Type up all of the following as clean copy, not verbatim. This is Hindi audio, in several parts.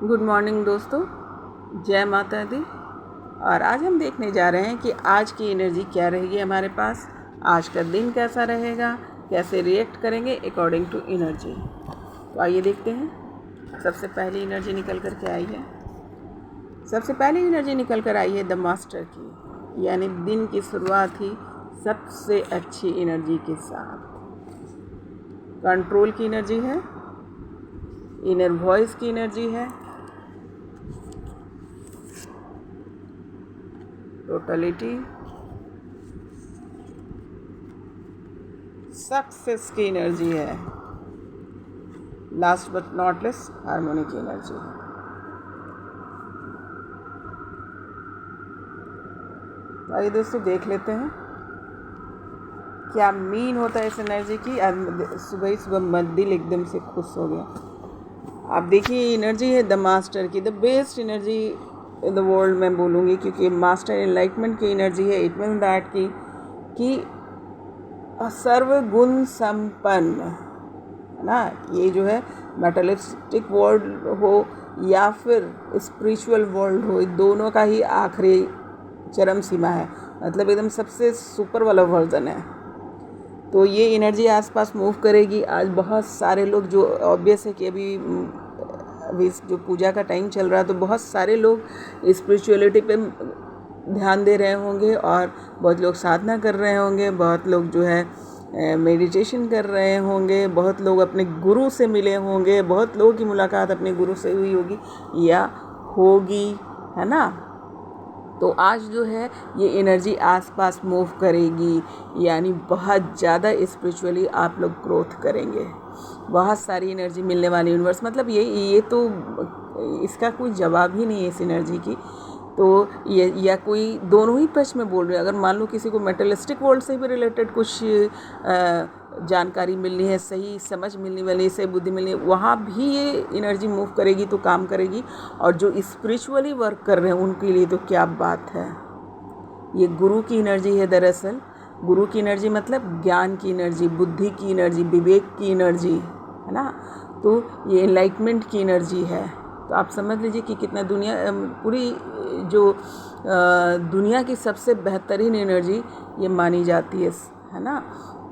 गुड मॉर्निंग दोस्तों, जय माता दी। और आज हम देखने जा रहे हैं कि आज की एनर्जी क्या रहेगी हमारे पास, आज का दिन कैसा रहेगा, कैसे रिएक्ट करेंगे अकॉर्डिंग टू एनर्जी। तो आइए देखते हैं। सबसे पहली एनर्जी निकल कर के आई है। सबसे पहली एनर्जी निकल कर आई है द मास्टर की, यानी दिन की शुरुआत ही सबसे अच्छी एनर्जी के साथ। कंट्रोल की एनर्जी है, इनर वॉइस की एनर्जी है, टोटलिटी, सक्सेस की एनर्जी है, last but not less harmony की एनर्जी है। तो आइए दोस्तों देख लेते हैं क्या मीन होता है इस एनर्जी की। सुबह ही सुबह दिल एकदम से खुश हो गया। आप देखिए एनर्जी है द मास्टर की, the best energy in the world मैं बोलूँगी, क्योंकि मास्टर एनलाइटमेंट की एनर्जी है। इट मीन दैट कि सर्वगुण संपन्न है ना। ये जो है मेटलिस्टिक वर्ल्ड हो या फिर स्पिरिचुअल वर्ल्ड हो, दोनों का ही आखिरी चरम सीमा है, मतलब एकदम सबसे सुपर वाला वर्जन है। तो ये एनर्जी आसपास मूव करेगी। आज बहुत सारे लोग, जो ऑब्वियस है कि अभी जो पूजा का टाइम चल रहा है, तो बहुत सारे लोग स्पिरिचुअलिटी पे ध्यान दे रहे होंगे और बहुत लोग साधना कर रहे होंगे, बहुत लोग जो है मेडिटेशन कर रहे होंगे, बहुत लोग अपने गुरु से मिले होंगे, बहुत लोगों की मुलाकात अपने गुरु से हुई होगी या होगी, है ना। तो आज जो है ये एनर्जी आसपास मूव करेगी, यानी बहुत ज़्यादा स्पिरिचुअली आप लोग ग्रोथ करेंगे। बहुत सारी एनर्जी मिलने वाली यूनिवर्स, मतलब ये तो इसका कोई जवाब ही नहीं है इस एनर्जी की। तो ये या कोई दोनों ही पक्ष में बोल रहे हैं। अगर मान लो किसी को मेटलिस्टिक वर्ल्ड से भी रिलेटेड कुछ जानकारी मिलनी है, सही समझ मिलने वाली, सही बुद्धि मिलनी है, वहाँ भी ये एनर्जी मूव करेगी तो काम करेगी। और जो स्पिरिचुअली वर्क कर रहे हैं उनके लिए तो क्या बात है। ये गुरु की एनर्जी है। दरअसल गुरु की एनर्जी मतलब ज्ञान की एनर्जी, बुद्धि की एनर्जी, विवेक की एनर्जी, है ना। तो ये एनलाइटमेंट की एनर्जी है। तो आप समझ लीजिए कि कितना पूरी जो दुनिया की सबसे बेहतरीन एनर्जी ये मानी जाती है ना।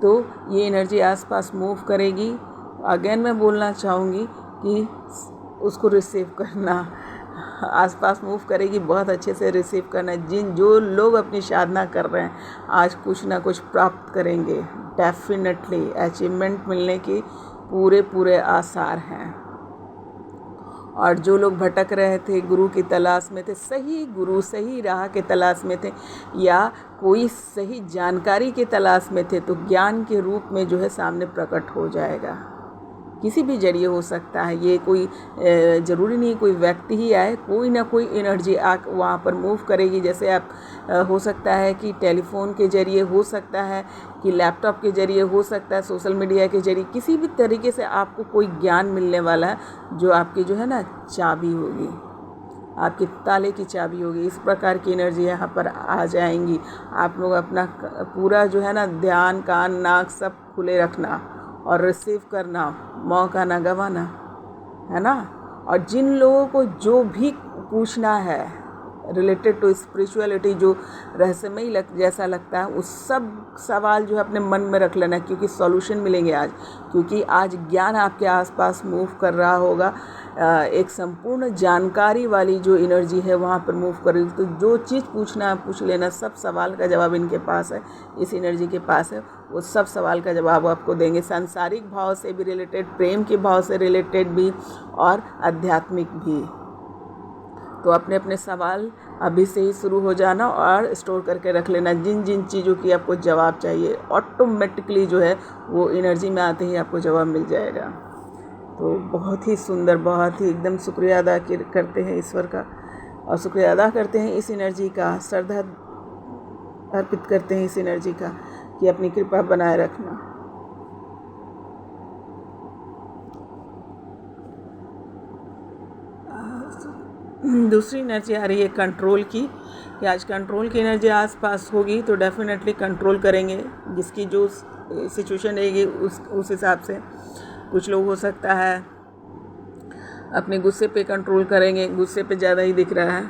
तो ये एनर्जी आसपास मूव करेगी। अगेन मैं बोलना चाहूँगी कि उसको रिसीव करना, आसपास मूव करेगी, बहुत अच्छे से रिसीव करना। जो लोग अपनी साधना कर रहे हैं आज कुछ ना कुछ प्राप्त करेंगे। डेफिनेटली अचीवमेंट मिलने की पूरे आसार हैं। और जो लोग भटक रहे थे, गुरु की तलाश में थे, सही गुरु सही राह के तलाश में थे, या कोई सही जानकारी की तलाश में थे, तो ज्ञान के रूप में जो है सामने प्रकट हो जाएगा। किसी भी जरिए हो सकता है, ये कोई ज़रूरी नहीं कोई व्यक्ति ही आए, कोई ना कोई एनर्जी वहाँ पर मूव करेगी। जैसे आप हो सकता है कि टेलीफोन के ज़रिए, हो सकता है कि लैपटॉप के ज़रिए, हो सकता है सोशल मीडिया के ज़रिए, किसी भी तरीके से आपको कोई ज्ञान मिलने वाला है जो आपकी जो है ना चाबी होगी, आपके ताले की चाबी होगी। इस प्रकार की एनर्जी यहाँ पर आ जाएंगी। आप लोग अपना पूरा जो है ना ध्यान, कान, नाक सब खुले रखना और रिसीव करना, मौका ना गंवाना, है ना। और जिन लोगों को जो भी पूछना है रिलेटेड टू स्पिरिचुअलिटी, जो रहस्यमय जैसा लगता है, उस सब सवाल जो है अपने मन में रख लेना, क्योंकि सॉल्यूशन मिलेंगे आज। क्योंकि आज ज्ञान आपके आसपास मूव कर रहा होगा, एक संपूर्ण जानकारी वाली जो एनर्जी है वहाँ पर मूव कर रही है। तो जो चीज़ पूछना है पूछ लेना, सब सवाल का जवाब इनके पास है, इस एनर्जी के पास है। वो सब सवाल का जवाब आपको देंगे, सांसारिक भाव से भी रिलेटेड, प्रेम के भाव से रिलेटेड भी और आध्यात्मिक भी। तो अपने अपने सवाल अभी से ही शुरू हो जाना और स्टोर करके रख लेना। जिन जिन चीज़ों की आपको जवाब चाहिए, ऑटोमेटिकली जो है वो एनर्जी में आते ही आपको जवाब मिल जाएगा। तो बहुत ही सुंदर, बहुत ही एकदम शुक्रिया अदा करते हैं ईश्वर का, और शुक्रिया अदा करते हैं इस एनर्जी का, श्रद्धा अर्पित करते हैं इस एनर्जी का कि अपनी कृपा बनाए रखना। दूसरी एनर्जी आ रही है कंट्रोल की, कि आज कंट्रोल की एनर्जी आसपास होगी तो डेफिनेटली कंट्रोल करेंगे। जिसकी जो सिचुएशन रहेगी उस हिसाब से। कुछ लोग हो सकता है अपने गुस्से पे कंट्रोल करेंगे, गुस्से पे ज़्यादा ही दिख रहा है,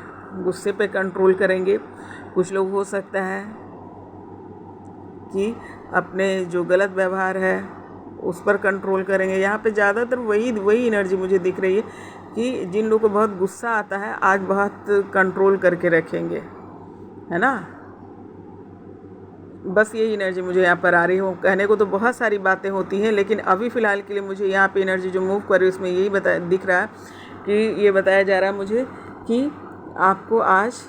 गुस्से पे कंट्रोल करेंगे। कुछ लोग हो सकता है कि अपने जो गलत व्यवहार है उस पर कंट्रोल करेंगे। यहाँ पे ज़्यादातर वही एनर्जी मुझे दिख रही है कि जिन लोगों को बहुत गुस्सा आता है आज बहुत कंट्रोल करके रखेंगे, है ना। बस यही एनर्जी मुझे यहाँ पर आ रही हो। कहने को तो बहुत सारी बातें होती हैं, लेकिन अभी फ़िलहाल के लिए मुझे यहाँ पे एनर्जी जो मूव कर रही है उसमें यही दिख रहा है कि ये बताया जा रहा है मुझे कि आपको आज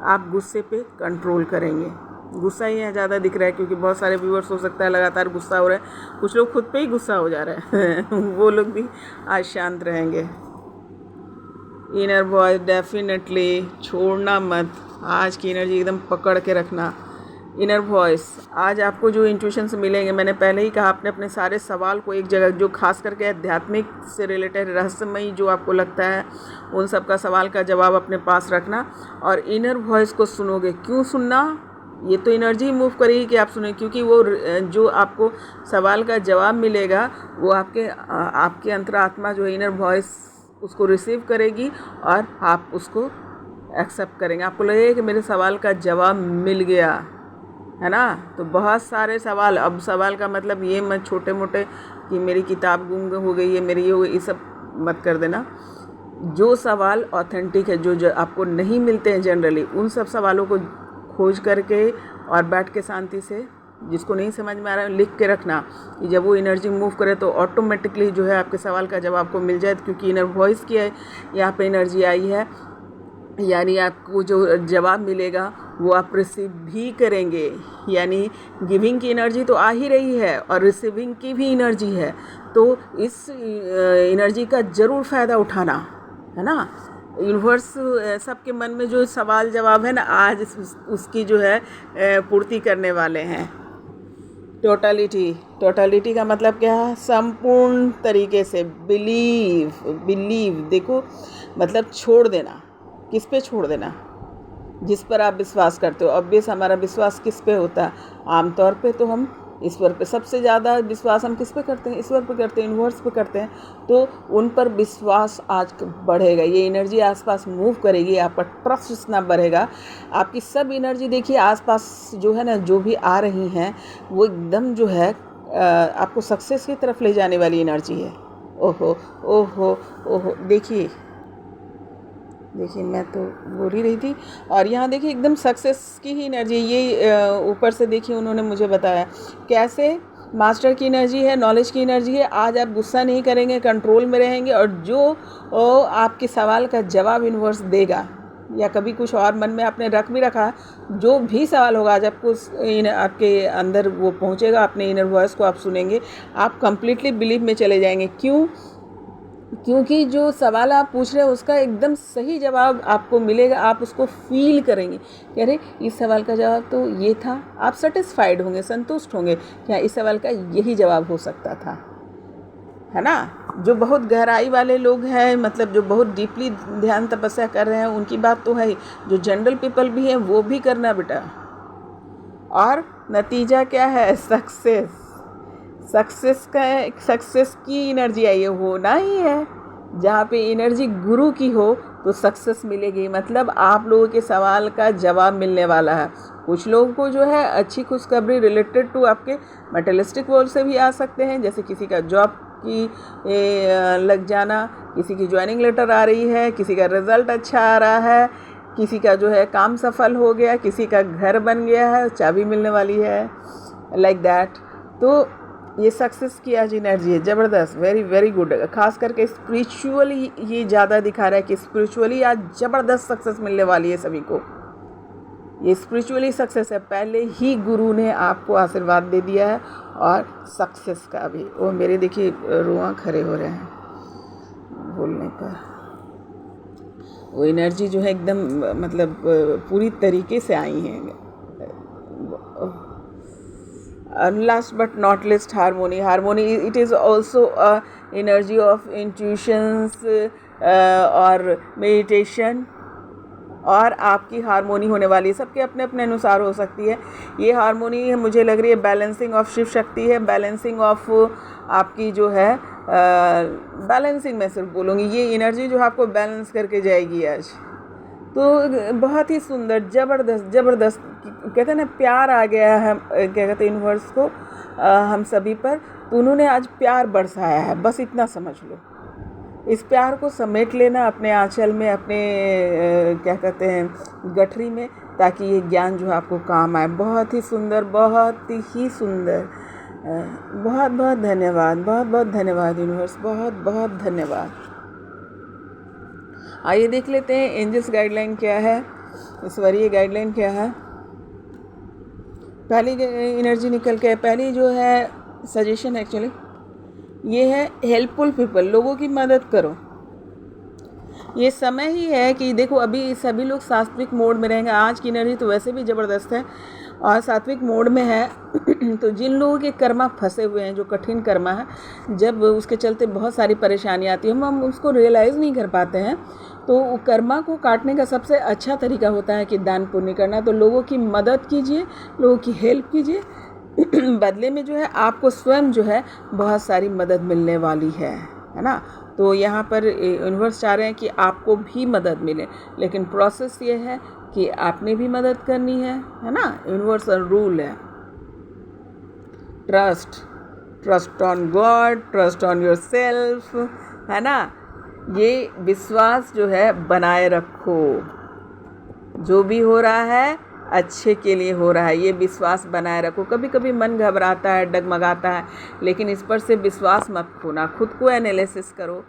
आप गुस्से पे कंट्रोल करेंगे। गुस्सा ही यहाँ ज़्यादा दिख रहा है क्योंकि बहुत सारे व्यूअर्स हो सकता है लगातार गुस्सा हो रहा है, कुछ लोग खुद पे ही गुस्सा हो जा रहे हैं वो लोग भी आज शांत रहेंगे। इनर वॉइस डेफिनेटली छोड़ना मत, आज की एनर्जी एकदम पकड़ के रखना। इनर वॉइस आज आपको जो इंट्यूशंस मिलेंगे, मैंने पहले ही कहा, आपने अपने सारे सवाल को एक जगह, जो खास करके आध्यात्मिक से रिलेटेड रहस्यमयी जो आपको लगता है उन सब का सवाल का जवाब अपने पास रखना और इनर वॉइस को सुनोगे। क्यों सुनना? ये तो एनर्जी मूव करेगी कि आप सुने, क्योंकि वो जो आपको सवाल का जवाब मिलेगा वो आपके अंतरात्मा जो है इनर वॉइस उसको रिसीव करेगी और आप उसको एक्सेप्ट करेंगे। आपको लगेगा कि मेरे सवाल का जवाब मिल गया, है ना। तो बहुत सारे सवाल, अब सवाल का मतलब ये मत छोटे मोटे कि मेरी किताब गुम हो गई है, मेरी ये हो गई, ये सब मत कर देना। जो सवाल ऑथेंटिक है, जो आपको नहीं मिलते हैं जनरली, उन सब सवालों को खोज करके और बैठ के शांति से, जिसको नहीं समझ में आ रहा है लिख के रखना कि जब वो एनर्जी मूव करे तो ऑटोमेटिकली जो है आपके सवाल का जवाब आपको मिल जाए। क्योंकि इनर वॉइस की है यहाँ पे एनर्जी आई है, यानी आपको जो जवाब मिलेगा वो आप रिसीव भी करेंगे। यानी गिविंग की एनर्जी तो आ ही रही है और रिसीविंग की भी एनर्जी है, तो इस एनर्जी का ज़रूर फ़ायदा उठाना, है ना। यूनिवर्स सबके मन में जो सवाल जवाब है ना, आज उसकी जो है पूर्ति करने वाले हैं। टोटलिटी का मतलब क्या है? संपूर्ण तरीके से बिलीव देखो, मतलब छोड़ देना। किस पे छोड़ देना? जिस पर आप विश्वास करते हो। ऑब्वियस हमारा विश्वास किस पे होता है? आमतौर पे तो हम ईश्वर पे, सबसे ज़्यादा विश्वास हम किस पे करते हैं? ईश्वर पे करते हैं, यूनिवर्स पे करते हैं। तो उन पर विश्वास आज बढ़ेगा, ये एनर्जी आसपास मूव करेगी, आपका ट्रस्ट इतना बढ़ेगा। आपकी सब एनर्जी देखिए आसपास जो है ना, जो भी आ रही हैं वो एकदम जो है आपको सक्सेस की तरफ ले जाने वाली एनर्जी है। ओहो ओहो ओहो, देखिए मैं तो बोल ही रही थी। और यहाँ देखिए एकदम सक्सेस की ही एनर्जी, ये ऊपर से देखिए उन्होंने मुझे बताया कैसे मास्टर की एनर्जी है, नॉलेज की एनर्जी है। आज आप गुस्सा नहीं करेंगे, कंट्रोल में रहेंगे और जो आपके सवाल का जवाब यूनिवर्स देगा, या कभी कुछ और मन में आपने रख भी रखा, जो भी सवाल होगा आज आपको आपके अंदर वो पहुँचेगा, अपने इनर वॉइस को आप सुनेंगे, आप कंप्लीटली बिलीव में चले जाएंगे। क्योंकि जो सवाल आप पूछ रहे हैं उसका एकदम सही जवाब आपको मिलेगा। आप उसको फील करेंगे कि अरे इस सवाल का जवाब तो ये था। आप सेटिस्फाइड होंगे, संतुष्ट होंगे कि हाँ, इस सवाल का यही जवाब हो सकता था, है ना। जो बहुत गहराई वाले लोग हैं, मतलब जो बहुत डीपली ध्यान तपस्या कर रहे हैं, उनकी बात तो है ही। जो जनरल पीपल भी हैं वो भी करना बेटा। और नतीजा क्या है? सक्सेस की एनर्जी आई है, होना ही है। जहाँ पे एनर्जी गुरु की हो तो सक्सेस मिलेगी, मतलब आप लोगों के सवाल का जवाब मिलने वाला है। कुछ लोगों को जो है अच्छी खुशखबरी रिलेटेड टू आपके मटेरियलिस्टिक वर्ल्ड से भी आ सकते हैं, जैसे किसी का जॉब की लग जाना, किसी की ज्वाइनिंग लेटर आ रही है, किसी का रिजल्ट अच्छा आ रहा है, किसी का जो है काम सफल हो गया, किसी का घर बन गया है, चाबी मिलने वाली है, लाइक दैट। तो ये सक्सेस की आज एनर्जी है, ज़बरदस्त, वेरी वेरी गुड। खास करके स्पिरिचुअली ये ज़्यादा दिखा रहा है कि स्पिरिचुअली आज ज़बरदस्त सक्सेस मिलने वाली है सभी को। ये स्पिरिचुअली सक्सेस है, पहले ही गुरु ने आपको आशीर्वाद दे दिया है। और सक्सेस का भी वो मेरे देखिए रुआं खड़े हो रहे हैं बोलने पर। वो एनर्जी जो है एकदम मतलब पूरी तरीके से आई है। Last but not least, harmony it is also a energy of intuitions और meditation। और आपकी हारमोनी होने वाली है, सबके अपने अपने अनुसार हो सकती है। ये हारमोनी मुझे लग रही है बैलेंसिंग ऑफ शिव शक्ति है, बैलेंसिंग ऑफ आपकी जो है बैलेंसिंग मैं सिर्फ बोलूँगी, ये एनर्जी जो आपको बैलेंस करके जाएगी आज। तो बहुत ही सुंदर, ज़बरदस्त ज़बरदस्त, कहते हैं ना प्यार आ गया है, क्या कहते हैं यूनिवर्स को हम सभी पर, तो उन्होंने आज प्यार बरसाया है, बस इतना समझ लो। इस प्यार को समेट लेना अपने आंचल में, अपने क्या कहते हैं गठरी में, ताकि ये ज्ञान जो है आपको काम आए। बहुत ही सुंदर, बहुत ही सुंदर। बहुत बहुत धन्यवाद, बहुत बहुत धन्यवाद यूनिवर्स, बहुत बहुत धन्यवाद। आइए देख लेते हैं एंजल्स गाइडलाइन क्या है, ईश्वरीय गाइडलाइन क्या है। पहली एनर्जी निकल के, पहली जो है सजेशन एक्चुअली ये है हेल्पफुल पीपल, लोगों की मदद करो। ये समय ही है कि देखो अभी सभी लोग सात्विक मोड में रहेंगे। आज की एनर्जी तो वैसे भी ज़बरदस्त है और सात्विक मोड में है। तो जिन लोगों के कर्मा फंसे हुए हैं, जो कठिन कर्मा है, जब उसके चलते बहुत सारी परेशानी आती है, हम उसको रियलाइज़ नहीं कर पाते हैं, तो कर्मा को काटने का सबसे अच्छा तरीका होता है कि दान पुण्य करना। तो लोगों की मदद कीजिए, लोगों की हेल्प कीजिए, बदले में जो है आपको स्वयं जो है बहुत सारी मदद मिलने वाली है ना। तो यहाँ पर यूनिवर्स चाह रहे हैं कि आपको भी मदद मिले, लेकिन प्रोसेस ये है कि आपने भी मदद करनी है ना। यूनिवर्सल रूल है trust on God, trust on your self, है ना। ये विश्वास जो है बनाए रखो, जो भी हो रहा है अच्छे के लिए हो रहा है, ये विश्वास बनाए रखो। कभी कभी मन घबराता है, डगमगाता है, लेकिन इस पर से विश्वास मत खोना। खुद को एनालिसिस करो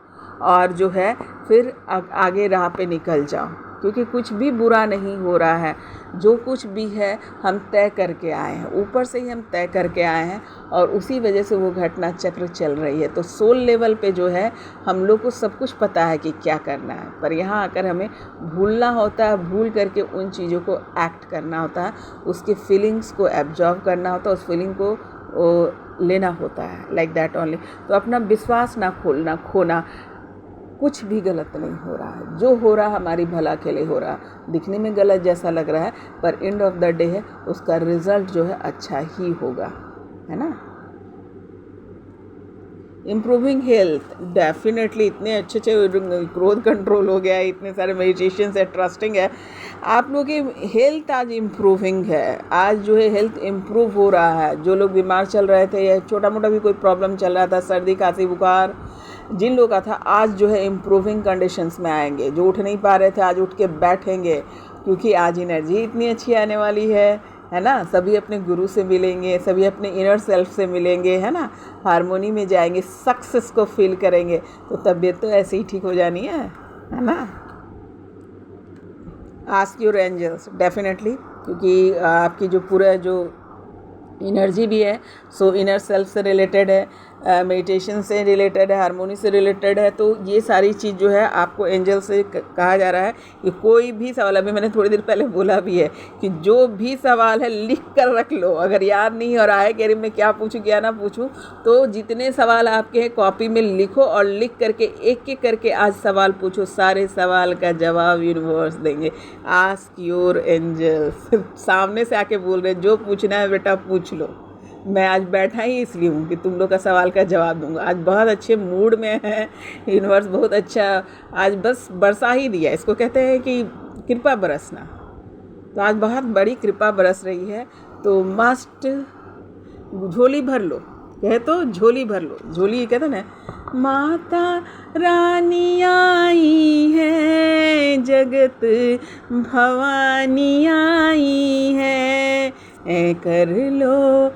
और जो है फिर आगे राह पे निकल जाओ, क्योंकि कुछ भी बुरा नहीं हो रहा है। जो कुछ भी है हम तय करके आए हैं, ऊपर से ही हम तय करके आए हैं और उसी वजह से वो घटना चक्र चल रही है। तो सोल लेवल पे जो है हम लोग को सब कुछ पता है कि क्या करना है, पर यहाँ आकर हमें भूलना होता है, भूल करके उन चीज़ों को एक्ट करना होता है, उसके फीलिंग्स को एब्जॉर्व करना होता है, उस फीलिंग को लेना होता है, लाइक दैट ओनली। तो अपना विश्वास ना खोना। कुछ भी गलत नहीं हो रहा है, जो हो रहा है हमारी भला के लिए हो रहा है। दिखने में गलत जैसा लग रहा है, पर एंड ऑफ द डे है उसका रिजल्ट जो है अच्छा ही होगा, है ना। इम्प्रूविंग हेल्थ, डेफिनेटली इतने अच्छे क्रोध कंट्रोल हो गया है, इतने सारे मेडिटेशन है, ट्रस्टिंग है, आप लोगों की हेल्थ आज इम्प्रूविंग है। आज जो है हेल्थ इम्प्रूव हो रहा है। जो लोग बीमार चल रहे थे या छोटा मोटा भी कोई प्रॉब्लम चल रहा था, सर्दी खांसी बुखार जिन लोगों का था, आज जो है इम्प्रूविंग कंडीशंस में आएंगे। जो उठ नहीं पा रहे थे आज उठ के बैठेंगे, क्योंकि आज एनर्जी इतनी अच्छी आने वाली है ना। सभी अपने गुरु से मिलेंगे, सभी अपने इनर सेल्फ से मिलेंगे, है ना। हारमोनी में जाएंगे, सक्सेस को फील करेंगे, तो तबीयत तो ऐसे ही ठीक हो जानी है ना। आस्क योर एंजल्स डेफिनेटली, क्योंकि आपकी जो पूरा जो एनर्जी भी है सो इनर सेल्फ से रिलेटेड है, मेडिटेशन से रिलेटेड है, हारमोनी से रिलेटेड है। तो ये सारी चीज़ जो है आपको एंजल से कहा जा रहा है कि कोई भी सवाल, अभी मैंने थोड़ी देर पहले बोला भी है कि जो भी सवाल है लिख कर रख लो। अगर याद नहीं हो रहा है कि अरे मैं क्या पूछूं क्या ना पूछूं, तो जितने सवाल आपके हैं कॉपी में लिखो और लिख करके एक एक करके आज सवाल पूछो। सारे सवाल का जवाब यूनिवर्स देंगे। आस्क योर एंजल्स, सामने से आके बोल रहे जो पूछना है बेटा पूछ लो। मैं आज बैठा ही इसलिए हूँ कि तुम लोग का सवाल का जवाब दूंगा। आज बहुत अच्छे मूड में है यूनिवर्स, बहुत अच्छा आज बस बरसा ही दिया। इसको कहते हैं कि कृपा बरसना। तो आज बहुत बड़ी कृपा बरस रही है, तो मस्ट झोली भर लो। कहे तो झोली भर लो, झोली कहते ना, माता रानी आई है, जगत भवानी आई है, कर लो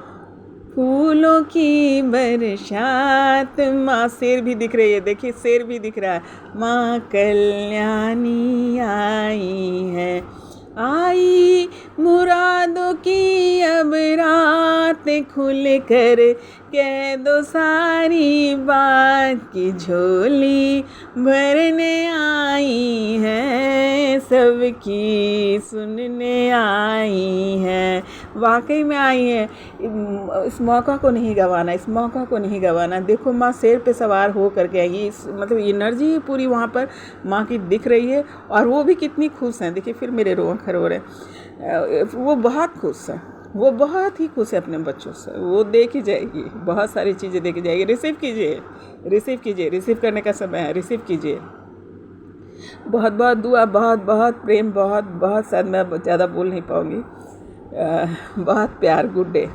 फूलों की बरसात। माँ शेर भी दिख रही है, देखिए शेर भी दिख रहा है। माँ कल्याणी आई है, आई मुरादों की अब रात, खुल कर कह दो सारी बात की, झोली भरने आई है, सबकी सुनने आई है। वाकई में आई है। इस मौका को नहीं गंवाना, इस मौका को नहीं गंवाना। देखो माँ शेर पे सवार हो करके आई, मतलब एनर्जी पूरी वहाँ पर माँ की दिख रही है और वो भी कितनी खुश हैं। देखिए फिर मेरे रोआ खरों रहे, वो बहुत खुश हैं। वो बहुत ही खुश है अपने बच्चों से, वो देखी जाएगी, बहुत सारी चीज़ें देखी जाएगी। रिसीव कीजिए, रिसीव कीजिए, रिसीव करने का समय है, रिसीव कीजिए। बहुत बहुत दुआ, बहुत बहुत प्रेम, बहुत बहुत, शायद मैं ज़्यादा बोल नहीं पाऊँगी। बहुत प्यार। Good day.